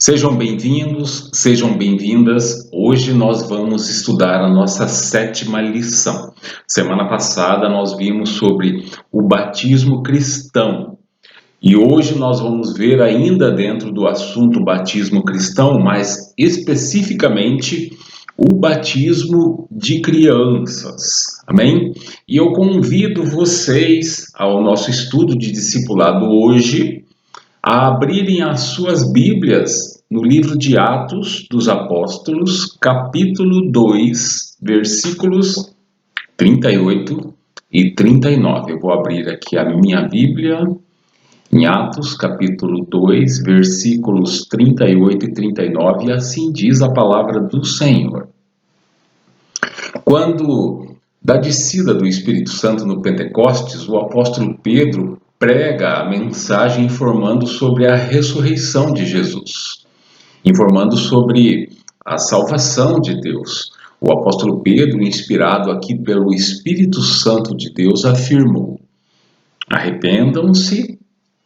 Sejam bem-vindos, sejam bem-vindas. Hoje nós vamos estudar a nossa 7ª lição. Semana passada nós vimos sobre o batismo cristão. E hoje nós vamos ver ainda dentro do assunto batismo cristão, mais especificamente o batismo de crianças. Amém? E eu convido vocês ao nosso estudo de discipulado hoje a abrirem as suas Bíblias no livro de Atos dos Apóstolos, capítulo 2, versículos 38 e 39. Eu vou abrir aqui a minha Bíblia em Atos, capítulo 2, versículos 38 e 39, e assim diz a palavra do Senhor. Quando da descida do Espírito Santo no Pentecostes, o apóstolo Pedro prega a mensagem informando sobre a ressurreição de Jesus, informando sobre a salvação de Deus. O apóstolo Pedro, inspirado aqui pelo Espírito Santo de Deus, afirmou: arrependam-se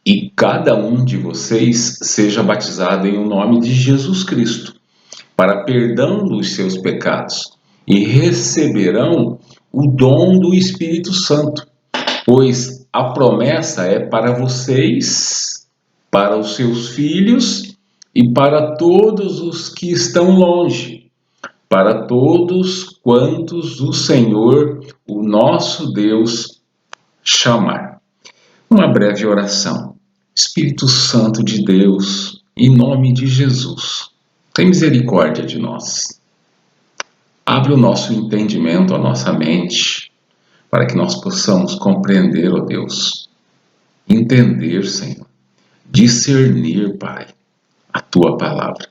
e cada um de vocês seja batizado em o nome de Jesus Cristo, para perdão dos seus pecados, e receberão o dom do Espírito Santo, pois a promessa é para vocês, para os seus filhos e para todos os que estão longe, para todos quantos o Senhor, o nosso Deus, chamar. Uma breve oração. Espírito Santo de Deus, em nome de Jesus, tem misericórdia de nós. Abre o nosso entendimento, a nossa mente, para que nós possamos compreender, ó Deus, entender, Senhor, discernir, Pai, a Tua palavra.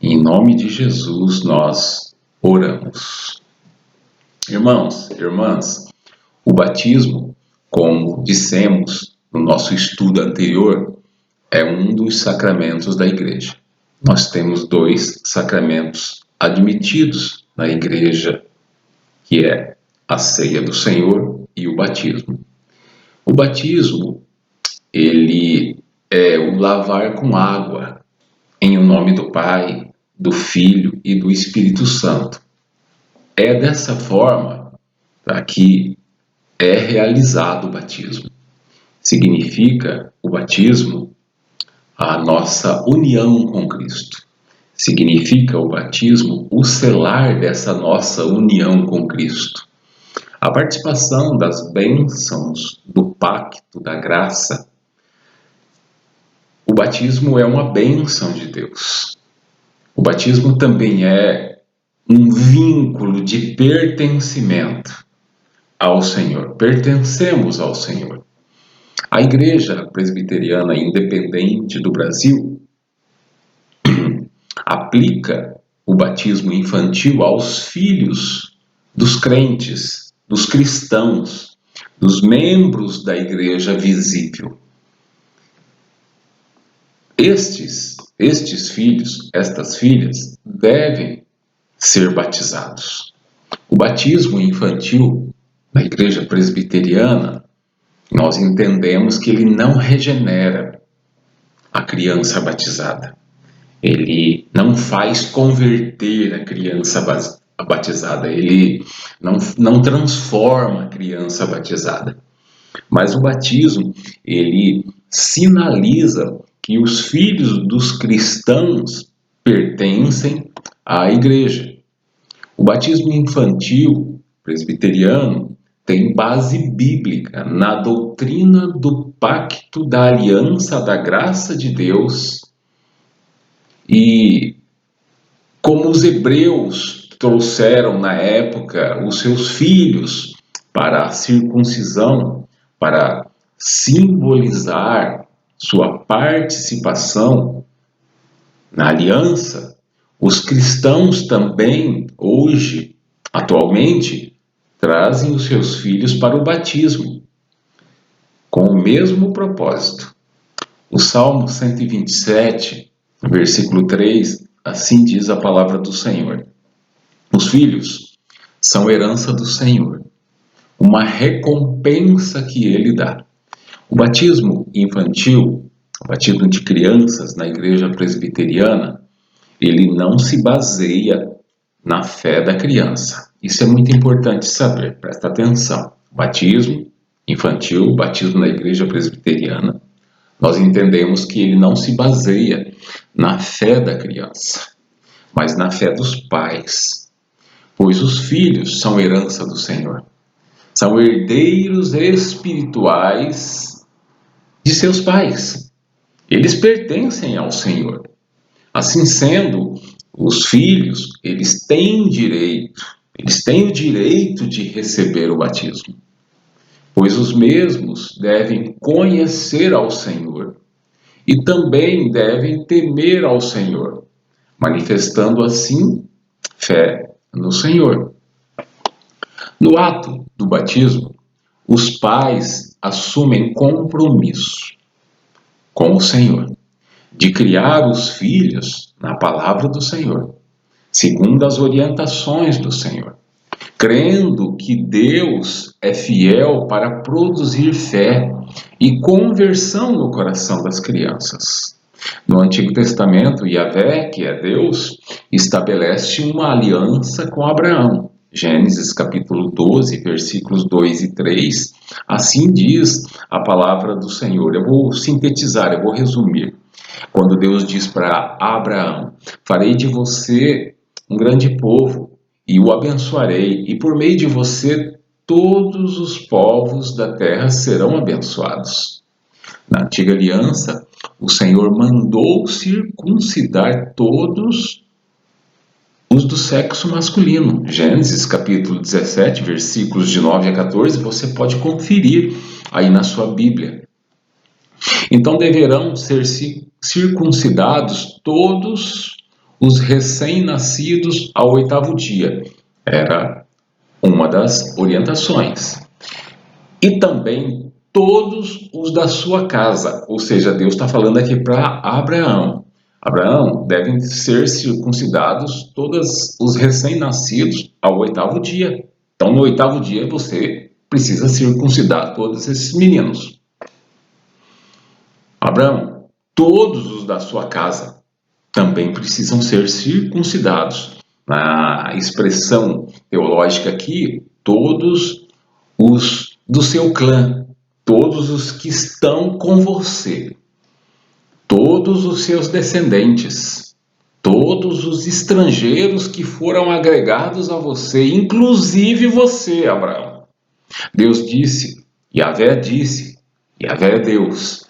Em nome de Jesus nós oramos. Irmãos, irmãs, o batismo, como dissemos no nosso estudo anterior, é um dos sacramentos da igreja. Nós temos 2 sacramentos admitidos na igreja, que é a ceia do Senhor e o batismo. O batismo, ele é o lavar com água, em o nome do Pai, do Filho e do Espírito Santo. É dessa forma que é realizado o batismo. Significa o batismo a nossa união com Cristo. Significa o batismo o selar dessa nossa união com Cristo. A participação das bênçãos do pacto da graça. O batismo é uma bênção de Deus. O batismo também é um vínculo de pertencimento ao Senhor. Pertencemos ao Senhor. A Igreja Presbiteriana Independente do Brasil aplica o batismo infantil aos filhos dos crentes, dos cristãos, dos membros da igreja visível. Estes filhos, estas filhas, devem ser batizados. O batismo infantil na igreja presbiteriana, nós entendemos que ele não regenera a criança batizada. Ele não faz converter a criança batizada, ele não transforma a criança batizada. Mas o batismo, ele sinaliza que os filhos dos cristãos pertencem à igreja. O batismo infantil presbiteriano tem base bíblica na doutrina do pacto da aliança da graça de Deus. E como os hebreus trouxeram na época os seus filhos para a circuncisão, para simbolizar sua participação na aliança, os cristãos também, hoje, atualmente, trazem os seus filhos para o batismo, com o mesmo propósito. O Salmo 127, versículo 3, assim diz a palavra do Senhor: os filhos são herança do Senhor, uma recompensa que Ele dá. O batismo infantil o batismo de crianças na igreja presbiteriana, ele não se baseia na fé da criança. Isso é muito importante saber, presta atenção. Batismo infantil, batismo na igreja presbiteriana, nós entendemos que ele não se baseia na fé da criança, mas na fé dos pais, pois os filhos são herança do Senhor, são herdeiros espirituais de seus pais. Eles pertencem ao Senhor. Assim sendo, os filhos, eles têm o direito de receber o batismo, pois os mesmos devem conhecer ao Senhor e também devem temer ao Senhor, manifestando assim fé no Senhor. No ato do batismo, os pais assumem compromisso com o Senhor de criar os filhos na palavra do Senhor, segundo as orientações do Senhor, crendo que Deus é fiel para produzir fé e conversão no coração das crianças. No Antigo Testamento, Yahvé, que é Deus, estabelece uma aliança com Abraão. Gênesis capítulo 12, versículos 2 e 3, assim diz a palavra do Senhor. Eu vou sintetizar, eu vou resumir. Quando Deus diz para Abraão: farei de você um grande povo e o abençoarei, e por meio de você todos os povos da terra serão abençoados. Na antiga aliança, o Senhor mandou circuncidar todos os do sexo masculino. Gênesis capítulo 17, versículos de 9 a 14, você pode conferir aí na sua Bíblia. Então deverão ser circuncidados todos os recém-nascidos ao 8º dia. Era uma das orientações. E também todos os da sua casa. Ou seja, Deus está falando aqui para Abraão. Abraão, devem ser circuncidados todos os recém-nascidos ao 8º dia. Então, no 8º dia, você precisa circuncidar todos esses meninos. Abraão, todos os da sua casa também precisam ser circuncidados. Na expressão teológica aqui, todos os do seu clã, todos os que estão com você, todos os seus descendentes, todos os estrangeiros que foram agregados a você, inclusive você, Abraão. Deus disse, Yahvé é Deus.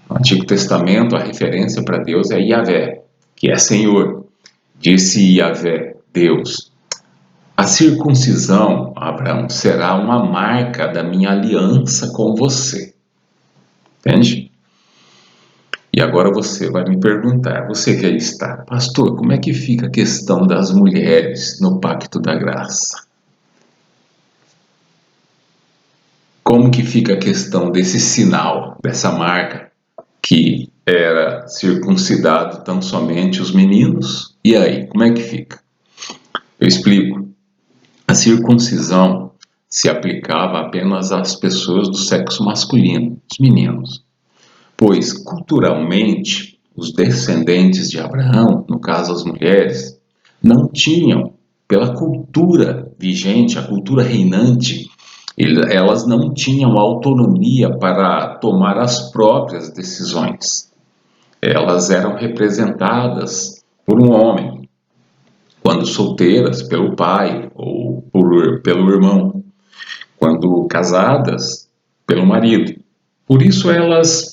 No Antigo Testamento, a referência para Deus é Yahvé, que é Senhor. Disse Yahvé, Deus: a circuncisão, Abraão, será uma marca da minha aliança com você. Entende? E agora você vai me perguntar, você que aí está, pastor, como é que fica a questão das mulheres no Pacto da Graça? Como que fica a questão desse sinal, dessa marca, que era circuncidado tão somente os meninos? E aí, como é que fica? Eu explico. A circuncisão se aplicava apenas às pessoas do sexo masculino, os meninos, pois culturalmente os descendentes de Abraão, no caso as mulheres, não tinham, pela cultura vigente, a cultura reinante, elas não tinham autonomia para tomar as próprias decisões. Elas eram representadas por um homem, quando solteiras, pelo pai ou pelo irmão, quando casadas, pelo marido. Por isso elas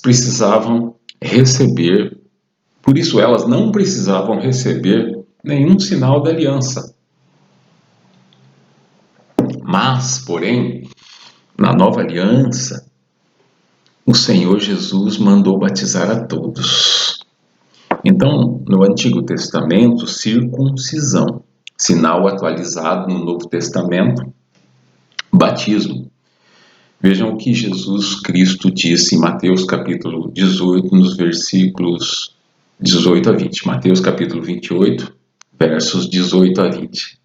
não precisavam receber nenhum sinal da aliança. Mas, porém, na nova aliança, o Senhor Jesus mandou batizar a todos. Então, no Antigo Testamento, circuncisão, sinal atualizado no Novo Testamento, batismo. Vejam o que Jesus Cristo disse em Mateus capítulo 18, nos versículos 18 a 20. Mateus capítulo 28, versos 18 a 20.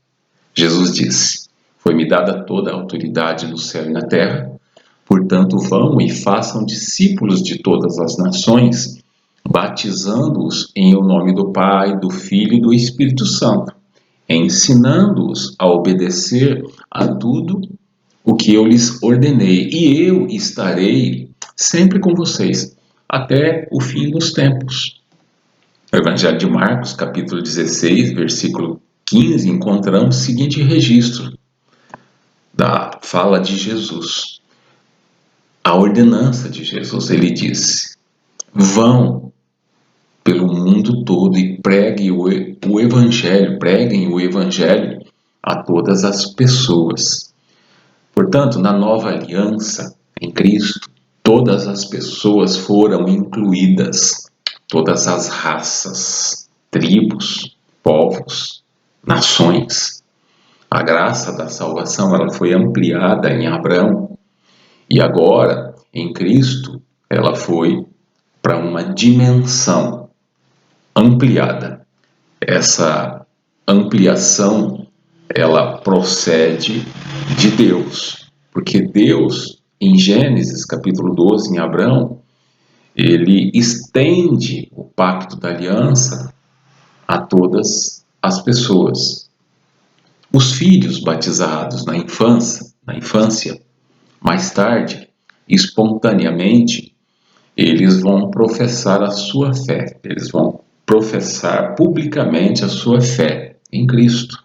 Jesus disse: foi-me dada toda a autoridade no céu e na terra, portanto vão e façam discípulos de todas as nações, batizando-os em o nome do Pai, do Filho e do Espírito Santo, ensinando-os a obedecer a tudo o que eu lhes ordenei, e eu estarei sempre com vocês até o fim dos tempos. No Evangelho de Marcos, capítulo 16, versículo 15, encontramos o seguinte registro da fala de Jesus. A ordenança de Jesus, ele disse: vão pelo mundo todo e preguem o evangelho a todas as pessoas. Portanto, na nova aliança em Cristo, todas as pessoas foram incluídas, todas as raças, tribos, povos, nações. A graça da salvação ela foi ampliada em Abraão e agora, em Cristo, ela foi para uma dimensão ampliada. Essa ampliação, ela procede de Deus, porque Deus, em Gênesis capítulo 12, em Abraão, ele estende o pacto da aliança a todas as pessoas. Os filhos batizados na infância, mais tarde, espontaneamente, eles vão professar a sua fé, eles vão professar publicamente a sua fé em Cristo.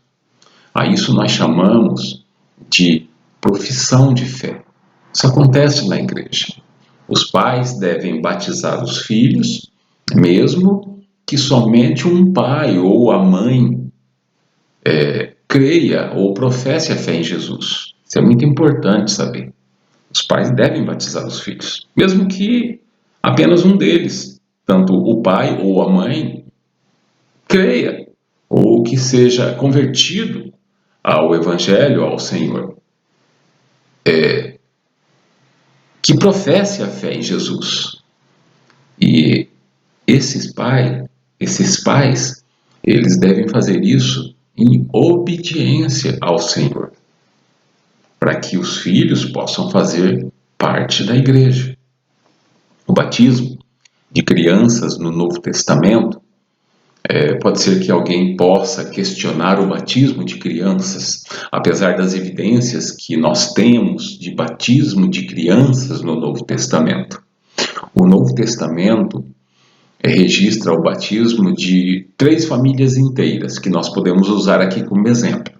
A isso nós chamamos de profissão de fé. Isso acontece na igreja. Os pais devem batizar os filhos, mesmo que somente um pai ou a mãe creia ou professe a fé em Jesus. Isso é muito importante saber. Os pais devem batizar os filhos, mesmo que apenas um deles, tanto o pai ou a mãe, creia ou que seja convertido ao Evangelho, ao Senhor, que professe a fé em Jesus. E esses pais, eles devem fazer isso em obediência ao Senhor, para que os filhos possam fazer parte da igreja. O batismo de crianças no Novo Testamento, pode ser que alguém possa questionar o batismo de crianças, apesar das evidências que nós temos de batismo de crianças no Novo Testamento. O Novo Testamento registra o batismo de 3 famílias inteiras, que nós podemos usar aqui como exemplo.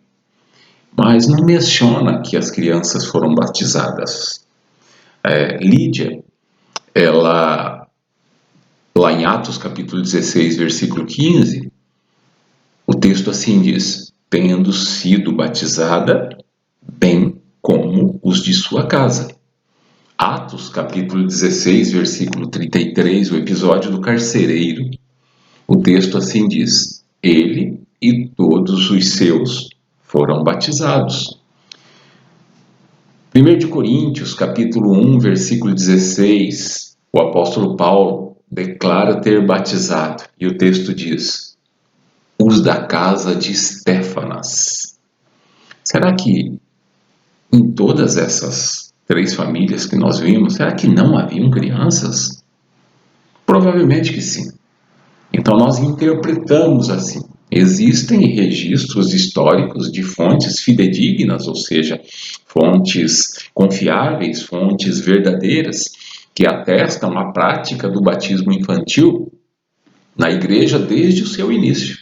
Mas não menciona que as crianças foram batizadas. Lídia, ela, lá em Atos capítulo 16, versículo 15, o texto assim diz: tendo sido batizada, bem como os de sua casa. Atos capítulo 16, versículo 33, o episódio do carcereiro, o texto assim diz: ele e todos os seus foram batizados. 1 de Coríntios, capítulo 1, versículo 16, o apóstolo Paulo declara ter batizado, e o texto diz: os da casa de Estéfanas. Será que em todas essas 3 famílias que nós vimos, será que não haviam crianças? Provavelmente que sim. Então nós interpretamos assim. Existem registros históricos de fontes fidedignas, ou seja, fontes confiáveis, fontes verdadeiras, que atestam a prática do batismo infantil na igreja desde o seu início.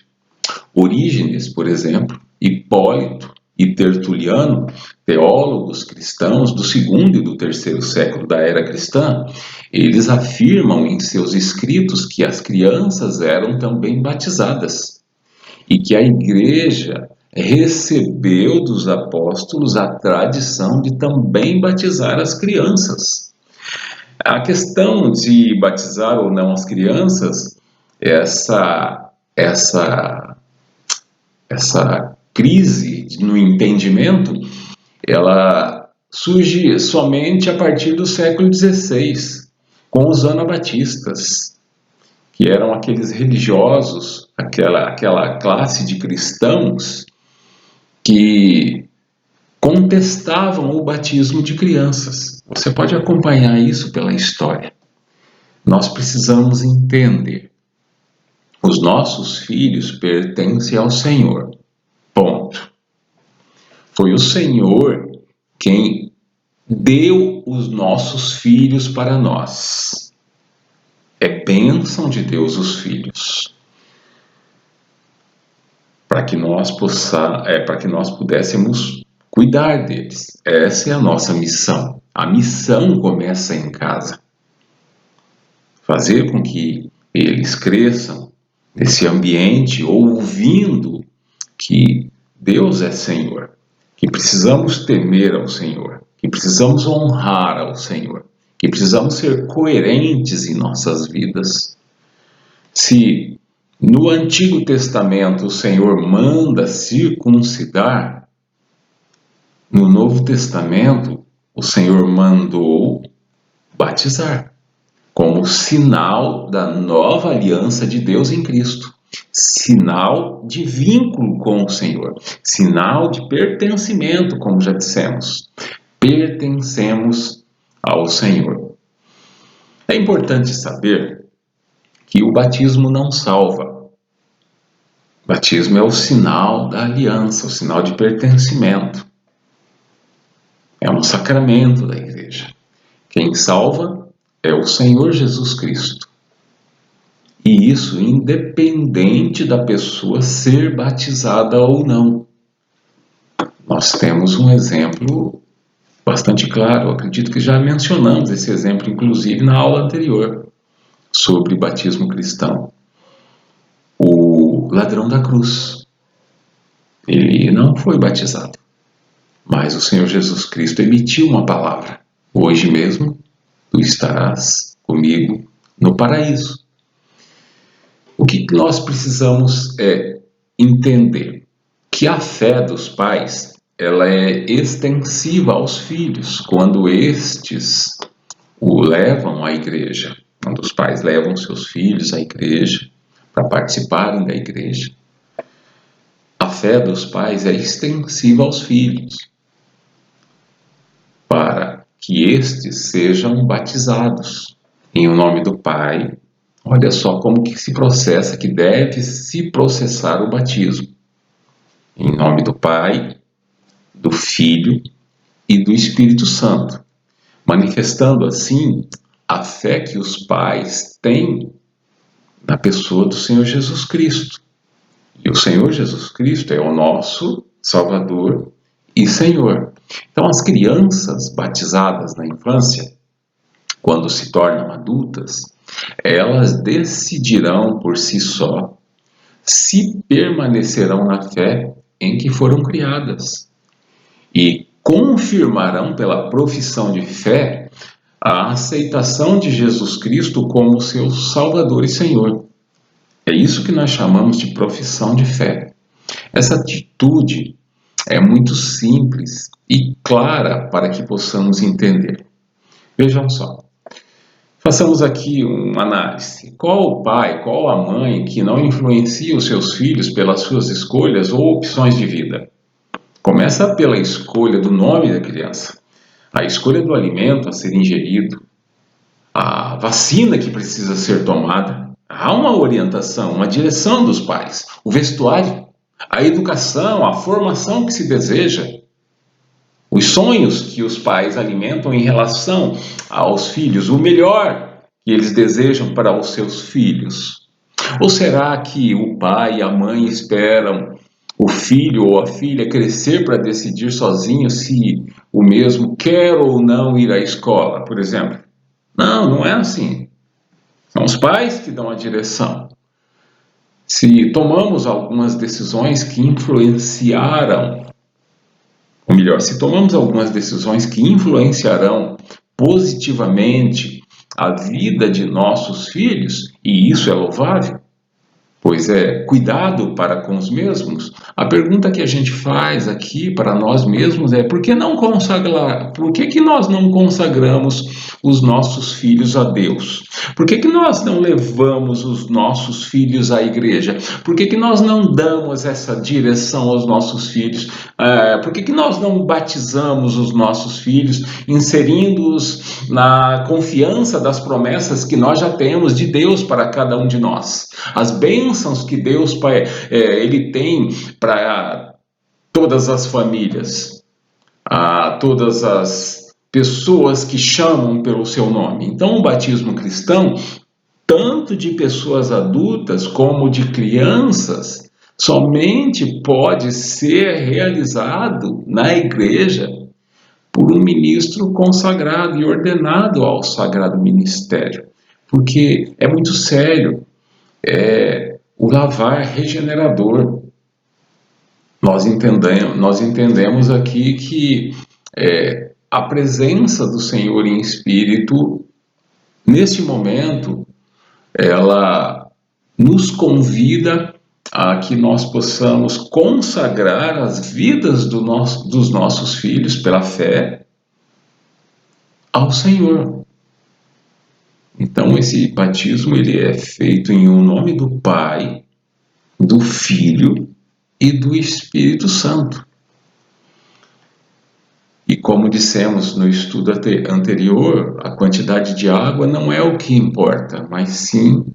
Orígenes, por exemplo, Hipólito e Tertuliano, teólogos cristãos do 2º e do 3º século da era cristã, eles afirmam em seus escritos que as crianças eram também batizadas e que a igreja recebeu dos apóstolos a tradição de também batizar as crianças. A questão de batizar ou não as crianças, essa crise no entendimento, ela surge somente a partir do século XVI, com os anabatistas, que eram aqueles religiosos, aquela classe de cristãos que contestavam o batismo de crianças. Você pode acompanhar isso pela história. Nós precisamos entender: os nossos filhos pertencem ao Senhor. Ponto. Foi o Senhor quem deu os nossos filhos para nós. É bênção de Deus os filhos. Para que nós pudéssemos cuidar deles. Essa é a nossa missão. A missão começa em casa. Fazer com que eles cresçam nesse ambiente, ouvindo que Deus é Senhor, que precisamos temer ao Senhor, que precisamos honrar ao Senhor, que precisamos ser coerentes em nossas vidas. Se no Antigo Testamento o Senhor manda circuncidar, no Novo Testamento o Senhor mandou batizar, como sinal da nova aliança de Deus em Cristo. Sinal de vínculo com o Senhor, sinal de pertencimento, como já dissemos. Pertencemos ao Senhor. É importante saber que o batismo não salva. O batismo é o sinal da aliança, o sinal de pertencimento. É um sacramento da igreja. Quem salva é o Senhor Jesus Cristo. E isso independente da pessoa ser batizada ou não. Nós temos um exemplo bastante claro, eu acredito que já mencionamos esse exemplo, inclusive, na aula anterior, sobre batismo cristão. O ladrão da cruz, ele não foi batizado, mas o Senhor Jesus Cristo emitiu uma palavra: hoje mesmo tu estarás comigo no paraíso. O que nós precisamos entender? Que a fé dos pais, ela é extensiva aos filhos quando estes o levam à igreja, quando os pais levam seus filhos à igreja para participarem da igreja. A fé dos pais é extensiva aos filhos para que estes sejam batizados em nome do Pai. Olha só como que se processa, que deve se processar o batismo. Em nome do Pai, do Filho e do Espírito Santo, manifestando assim a fé que os pais têm na pessoa do Senhor Jesus Cristo. E o Senhor Jesus Cristo é o nosso Salvador e Senhor. Então, as crianças batizadas na infância, quando se tornam adultas, elas decidirão por si só se permanecerão na fé em que foram criadas e confirmarão pela profissão de fé a aceitação de Jesus Cristo como seu Salvador e Senhor. É isso que nós chamamos de profissão de fé. Essa atitude é muito simples e clara para que possamos entender. Vejam só. Façamos aqui uma análise. Qual o pai, qual a mãe que não influencia os seus filhos pelas suas escolhas ou opções de vida? Começa pela escolha do nome da criança, a escolha do alimento a ser ingerido, a vacina que precisa ser tomada. Há uma orientação, uma direção dos pais, o vestuário, a educação, a formação que se deseja, os sonhos que os pais alimentam em relação aos filhos, o melhor que eles desejam para os seus filhos. Ou será que o pai e a mãe esperam o filho ou a filha crescer para decidir sozinho se o mesmo quer ou não ir à escola, por exemplo? Não, não é assim. São os pais que dão a direção. Se tomamos algumas decisões que influenciaram, ou melhor, se tomamos algumas decisões que influenciarão positivamente a vida de nossos filhos, e isso é louvável, Pois é, cuidado para com os mesmos. A pergunta que a gente faz aqui para nós mesmos é: por que que nós não consagramos os nossos filhos a Deus? Por que que nós não levamos os nossos filhos à igreja? Por que que nós não damos essa direção aos nossos filhos? Por que que nós não batizamos os nossos filhos, inserindo-os na confiança das promessas que nós já temos de Deus para cada um de nós? As bênçãos que Deus Pai, ele tem para todas as famílias, a todas as pessoas que chamam pelo seu nome. Então, o batismo cristão, tanto de pessoas adultas como de crianças, somente pode ser realizado na igreja por um ministro consagrado e ordenado ao sagrado ministério, porque é muito sério. O lavar regenerador. Nós entendemos aqui que a presença do Senhor em espírito, neste momento, ela nos convida a que nós possamos consagrar as vidas dos nossos filhos pela fé ao Senhor. Então, esse batismo ele é feito em nome do Pai, do Filho e do Espírito Santo. E como dissemos no estudo anterior, a quantidade de água não é o que importa, mas sim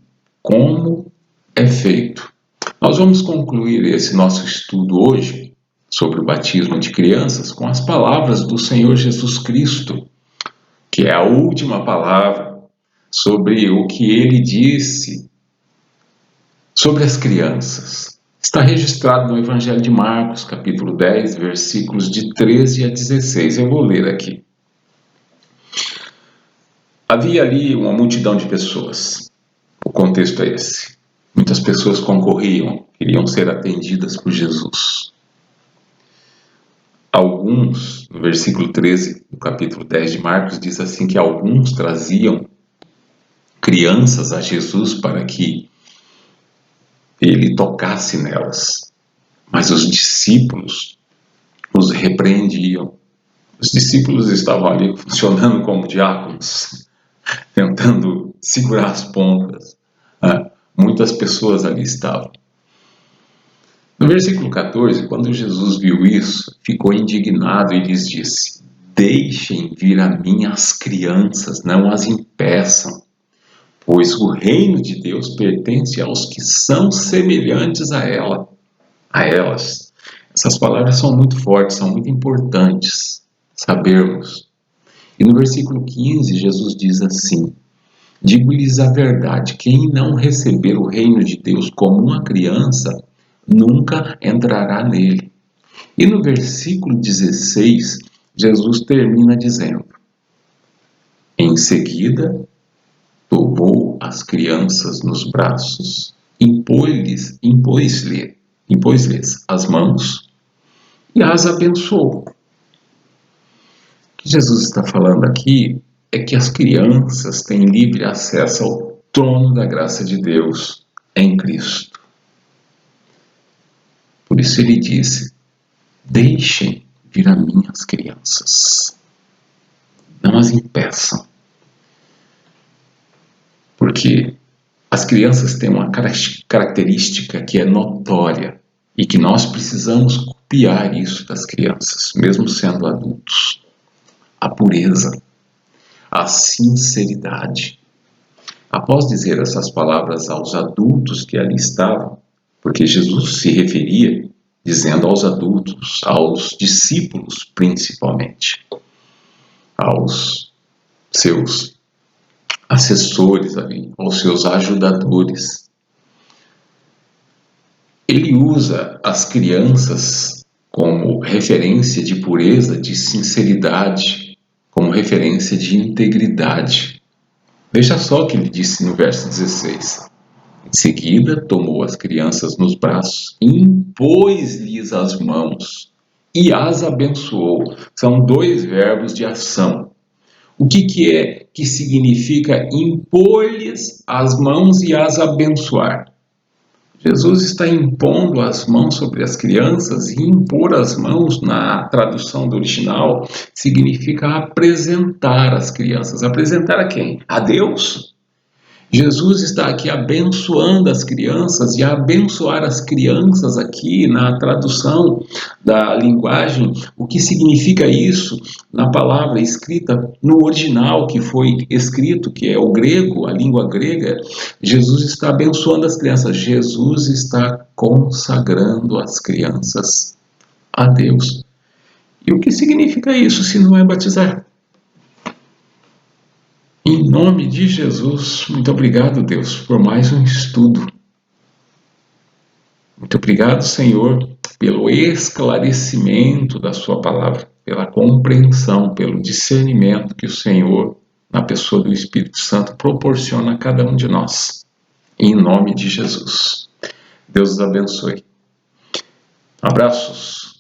como é feito. Nós vamos concluir esse nosso estudo hoje sobre o batismo de crianças com as palavras do Senhor Jesus Cristo, que é a última palavra sobre o que ele disse sobre as crianças. Está registrado no Evangelho de Marcos, capítulo 10, versículos de 13 a 16. Eu vou ler aqui. Havia ali uma multidão de pessoas. O contexto é esse. Muitas pessoas concorriam, queriam ser atendidas por Jesus. Alguns, no versículo 13 do capítulo 10 de Marcos, diz assim que alguns traziam crianças a Jesus para que ele tocasse nelas. Mas os discípulos os repreendiam. Os discípulos estavam ali funcionando como diáconos, tentando segurar as pontas. Muitas pessoas ali estavam. No versículo 14, quando Jesus viu isso, ficou indignado e lhes disse: deixem vir a mim as crianças, não as impeçam, pois o reino de Deus pertence aos que são semelhantes a elas. Essas palavras são muito fortes, são muito importantes sabermos. E no versículo 15, Jesus diz assim: digo-lhes a verdade, quem não receber o reino de Deus como uma criança, nunca entrará nele. E no versículo 16, Jesus termina dizendo: em seguida, tomou as crianças nos braços, impôs-lhes as mãos e as abençoou. O que Jesus está falando aqui é que as crianças têm livre acesso ao trono da graça de Deus em Cristo. Por isso ele disse: deixem vir a mim as crianças, não as impeçam. Porque as crianças têm uma característica que é notória e que nós precisamos copiar isso das crianças, mesmo sendo adultos: a pureza, a sinceridade. Após dizer essas palavras aos adultos que ali estavam, porque Jesus se referia dizendo aos adultos, aos discípulos principalmente, aos seus assessores ali, aos seus ajudadores. Ele usa as crianças como referência de pureza, de sinceridade, como referência de integridade. Veja só o que ele disse no verso 16. Em seguida, tomou as crianças nos braços, impôs-lhes as mãos e as abençoou. São dois verbos de ação. O que significa impor-lhes as mãos e as abençoar? Jesus está impondo as mãos sobre as crianças, e impor as mãos, na tradução do original, significa apresentar as crianças. Apresentar a quem? A Deus? Jesus está aqui abençoando as crianças, e abençoar as crianças aqui na tradução da linguagem, o que significa isso na palavra escrita no original que foi escrito, que é o grego, a língua grega. Jesus está abençoando as crianças, Jesus está consagrando as crianças a Deus. E o que significa isso se não é batizar? Em nome de Jesus, muito obrigado, Deus, por mais um estudo. Muito obrigado, Senhor, pelo esclarecimento da sua palavra, pela compreensão, pelo discernimento que o Senhor, na pessoa do Espírito Santo, proporciona a cada um de nós. Em nome de Jesus. Deus os abençoe. Abraços.